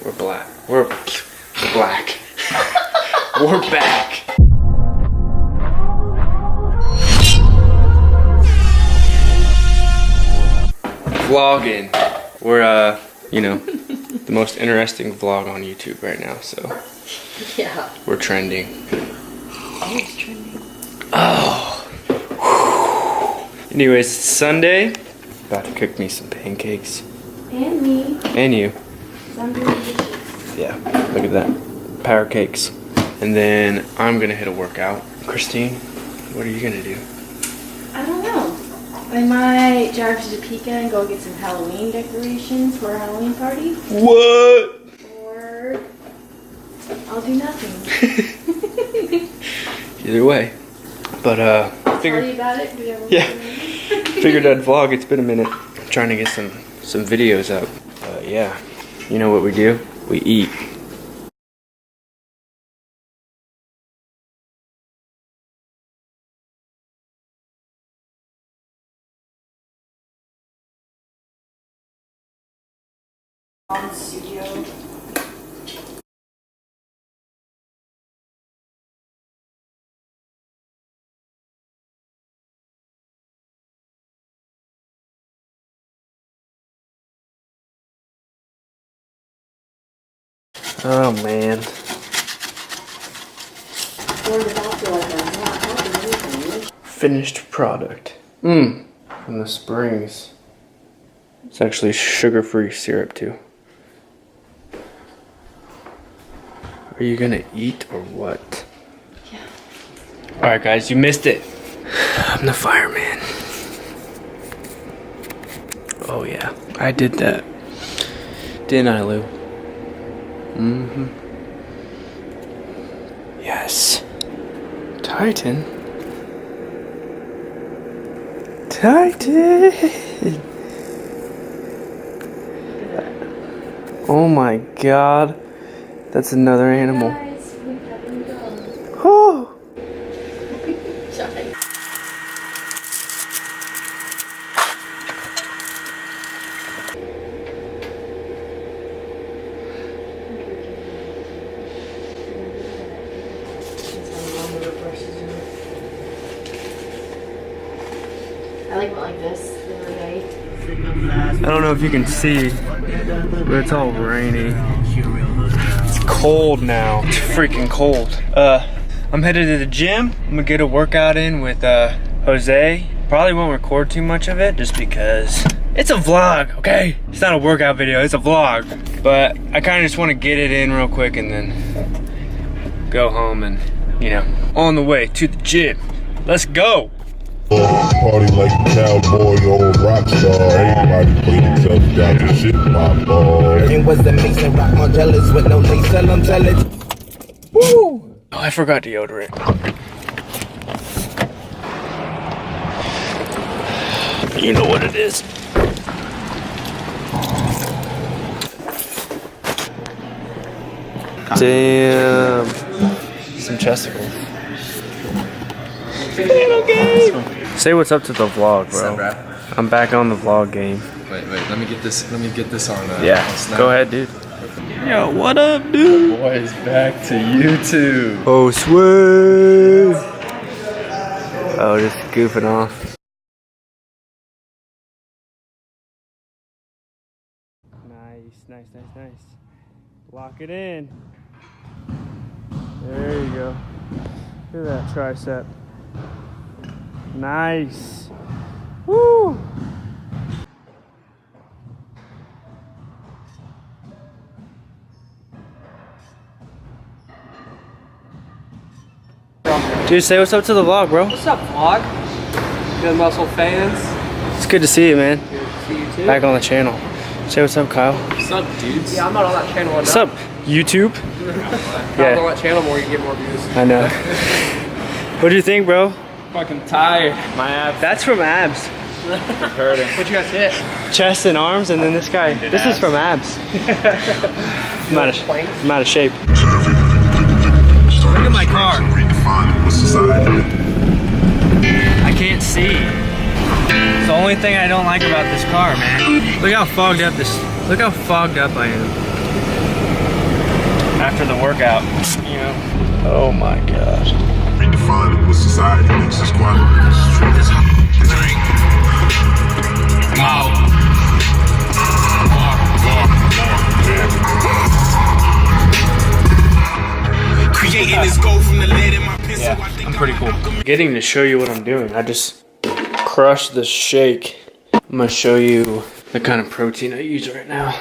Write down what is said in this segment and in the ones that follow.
We're black. We're black. We're back. Vlogging. We're you know, the most interesting vlog on YouTube right now, so yeah. We're trending. Oh, it's trending. Oh. Anyways, it's Sunday. About to cook me some pancakes. And me. And you. I'm doing dishes. Yeah, look at that. Power cakes. And then I'm gonna hit a workout. Christine, what are you gonna do? I don't know. I might drive to Topeka and go get some Halloween decorations for a Halloween party. What? Or I'll do nothing. Either way. But Tell you about it? Yeah. Figured I'd vlog. It's been a minute. I'm trying to get some videos up. Yeah. You know what we do? We eat. Studio. Oh man. Finished product. From the Springs. It's actually sugar-free syrup too. Are you gonna eat or what? Yeah. Alright guys, you missed it. I'm the fireman. Oh yeah, I did that. Didn't I, Lou? Mm-hmm. Yes. Titan. Titan! Oh my god. That's another animal. Guys, we got them done. Oh! Sorry. I like went like this the other day. I don't know if you can see, but it's all rainy. It's cold now. It's freaking cold. I'm headed to the gym. I'm gonna get a workout in with Jose. Probably won't record too much of it just because it's a vlog, okay? It's not a workout video, it's a vlog. But I kind of just want to get it in real quick and then go home and, you know, on the way to the gym. Let's go. Party like a cowboy or a rock star. Everybody play themselves down to shit, my boy. And was the mixing rock more jealous with no lace, tell them tell it. Woo! Oh, I forgot deodorant. You know what it is. Damn. Some chesticles. Okay. Say what's up to the vlog, bro. What's up, bro? I'm back on the vlog game. Wait, let me get this on Yeah, on Snap. go ahead, dude. Yo, what up, dude? Boys, back to YouTube. Oh, sweet. Oh, just goofing off. Nice. Lock it in. There you go. Look at that tricep. Nice. Woo! Dude, say what's up to the vlog, bro. What's up, vlog? GoodMuscle fans. It's good to see you, man. Good to see you too. Back on the channel. Say what's up, Kyle. What's up, dudes? Yeah, I'm not on that channel enough. What's up, YouTube? Yeah. On that channel more, you can get more views. I know. What do you think, bro? Fucking tired. My abs That's from abs. hurting. What you guys hit? Chest and arms, and then this guy. This is from abs. I'm out of shape. Look at my car. I can't see. It's the only thing I don't like about this car, man. Look how fogged up I am. after the workout, you know. Oh my gosh. Redefining what society thinks is quality. Creating this gold from the lead in my pencil. Yeah, I'm pretty cool. Getting to show you what I'm doing. I just crushed the shake. I'm gonna show you the kind of protein I use right now.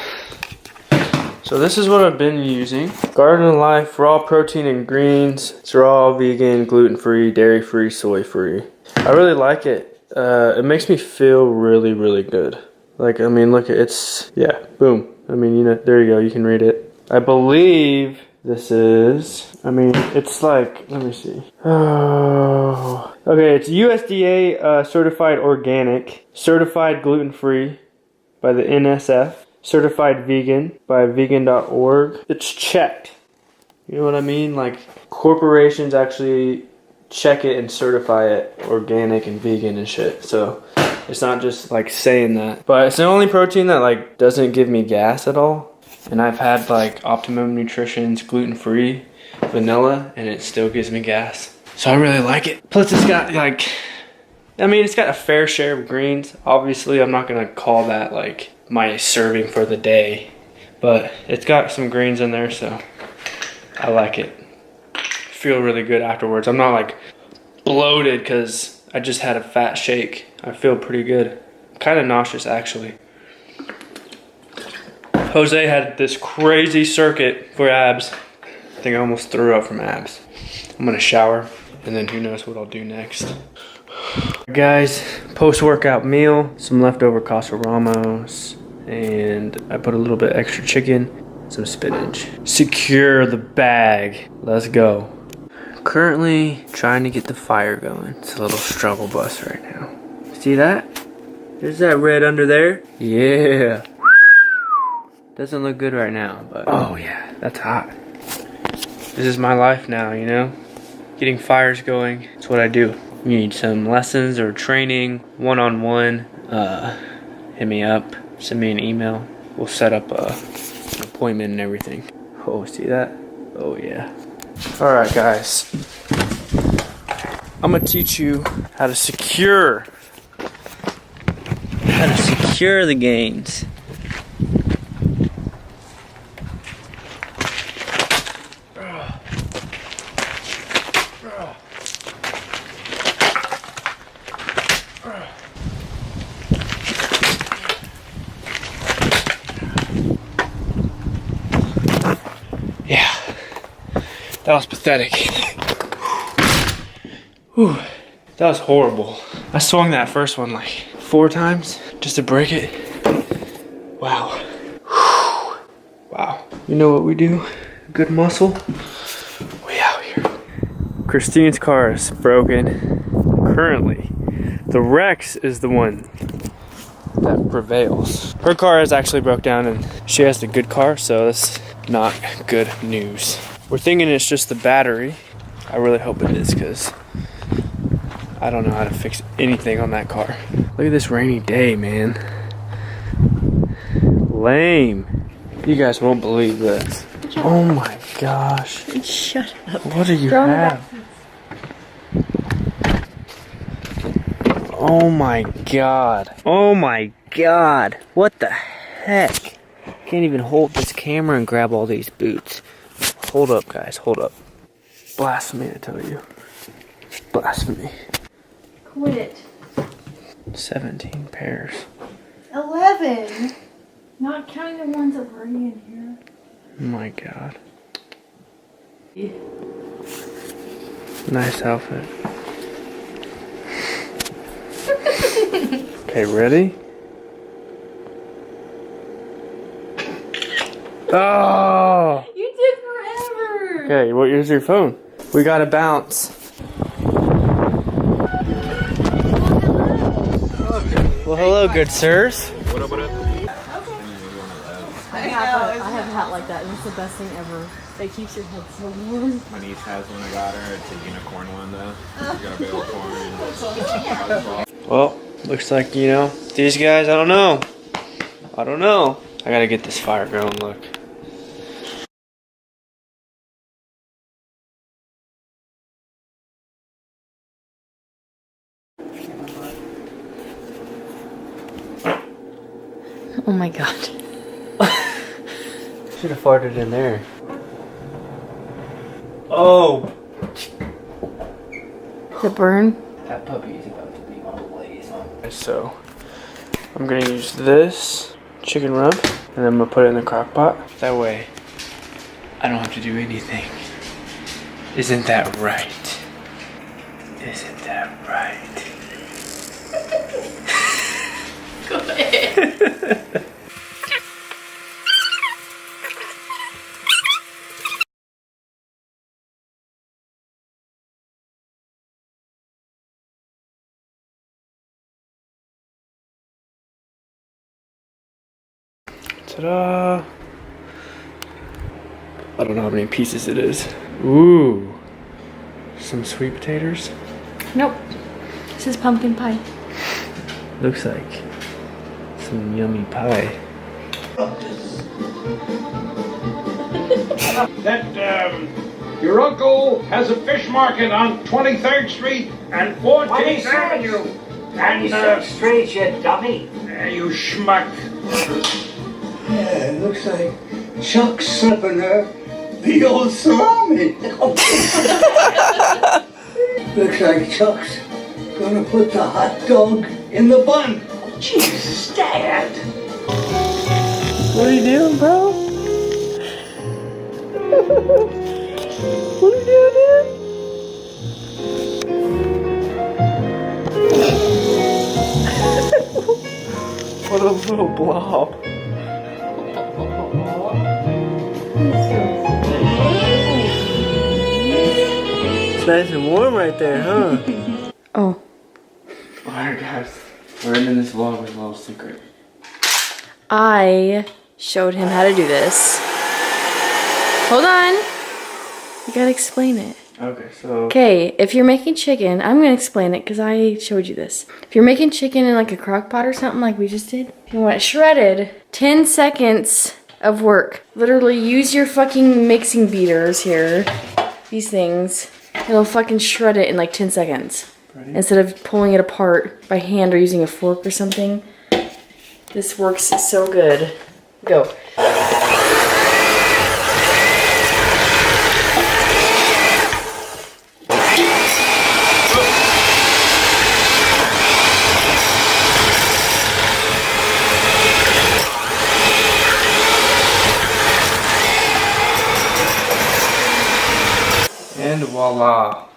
So this is what I've been using. Garden of Life, raw protein and greens. It's raw, vegan, gluten-free, dairy-free, soy-free. I really like it. It makes me feel really, really good. Like, I mean, look, it's, yeah, boom. I mean, you know, there you go, you can read it. I believe this is, I mean, it's like, let me see. Oh, okay, it's USDA certified organic, certified gluten-free by the NSF, certified vegan by vegan.org. It's checked. You know what I mean? Like, corporations actually check it and certify it organic and vegan and shit. So it's not just like saying that. But it's the only protein that like doesn't give me gas at all. And I've had like Optimum Nutrition's gluten-free vanilla and it still gives me gas. So I really like it. Plus it's got like, I mean, it's got a fair share of greens. Obviously I'm not gonna call that like my serving for the day, but it's got some greens in there, so I like it. Feel really good afterwards. I'm not like bloated because I just had a fat shake. I feel pretty good. Kind of nauseous actually. Jose had this crazy circuit for abs. I think I almost threw up from abs. I'm gonna shower and then who knows what I'll do next. Guys, post-workout meal, some leftover Casa Ramos, and I put a little bit extra chicken, some spinach. Secure the bag. Let's go. Currently trying to get the fire going. It's a little struggle bus right now. See that? There's that red under there. Yeah. Doesn't look good right now, but oh yeah, that's hot. This is my life now, you know? Getting fires going, it's what I do. You need some lessons or training, one-on-one, hit me up, send me an email. We'll set up an appointment and everything. Oh, see that? Oh yeah. All right, guys. I'm gonna teach you how to secure the gains. Yeah, that was pathetic. Whew, that was horrible. I swung that first one like 4 times just to break it. Wow. Whew. Wow. You know what we do? Good muscle. We out here. Christine's car is broken. Currently, the Rex is the one that prevails. Her car is actually broke down and she has the good car, so that's not good news. We're thinking it's just the battery. I really hope it is because I don't know how to fix anything on that car. Look at this rainy day, man. Lame. You guys won't believe this. Oh my gosh. Shut up. What do you have? Oh my god. Oh my god. What the heck? Can't even hold this camera and grab all these boots. Hold up, guys. Hold up. Blasphemy, I tell you. Blasphemy. Quit. 17 pairs. 11. Not counting the ones that were already in here. Oh my god. Nice outfit. Okay, ready? Oh! You did forever. Okay, well, here's your phone. We gotta bounce. Well, hello, good sirs. I have a hat like that, and it's the best thing ever. It keeps your head so warm. My niece has one. I got her. It's a unicorn one though. You got a bale corn. Well, looks like, you know, these guys, I don't know. I gotta get this fire going, look. Oh my god. Should have farted in there. Oh! The burn? That puppy is about to be blazing. So, I'm gonna use this chicken rub, and I'm gonna put it in the crock pot. That way, I don't have to do anything. Isn't that right? Isn't that right? Go ahead. Ta-da! I don't know how many pieces it is. Ooh! Some sweet potatoes. Nope. This is pumpkin pie. Looks like some yummy pie. Your uncle has a fish market on 23rd Street and 14th Avenue. And, 26th Street, you dummy. you schmuck. Yeah, it looks like Chuck's slipping her the old salami. Looks like Chuck's gonna put the hot dog in the bun. Jesus, Dad. What are you doing, bro? What are you doing, dude? What a little blob. It's nice and warm right there, huh? Oh. Alright guys, we're ending this vlog with a little secret. I showed him how to do this. Hold on. You gotta explain it. Okay, so... Okay, if you're making chicken, I'm gonna explain it because I showed you this. If you're making chicken in like a crock pot or something like we just did, you want it shredded, 10 seconds of work. Literally use your fucking mixing beaters here. These things. It'll fucking shred it in like 10 seconds. Ready? Instead of pulling it apart by hand or using a fork or something. This works so good. Go. And voila.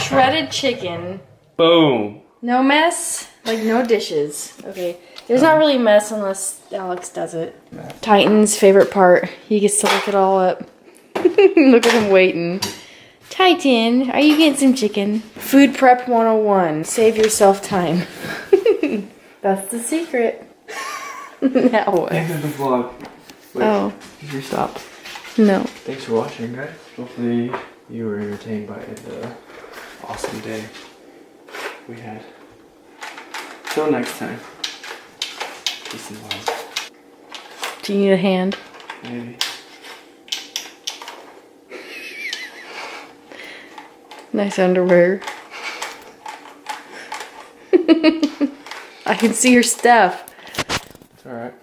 Shredded chicken. Boom. No mess, like no dishes. Okay, there's not really a mess unless Alex does it. Titan's favorite part. He gets to look it all up. Look at him waiting. Titan, are you getting some chicken? Food prep 101. Save yourself time. That's the secret. Now what? End of the vlog. Wait, Oh. did you stop? No. Thanks for watching, guys. Hopefully you were entertained by the awesome day we had. Till next time. Peace and love. Do you need a hand? Maybe. Nice underwear. I can see your stuff. It's alright.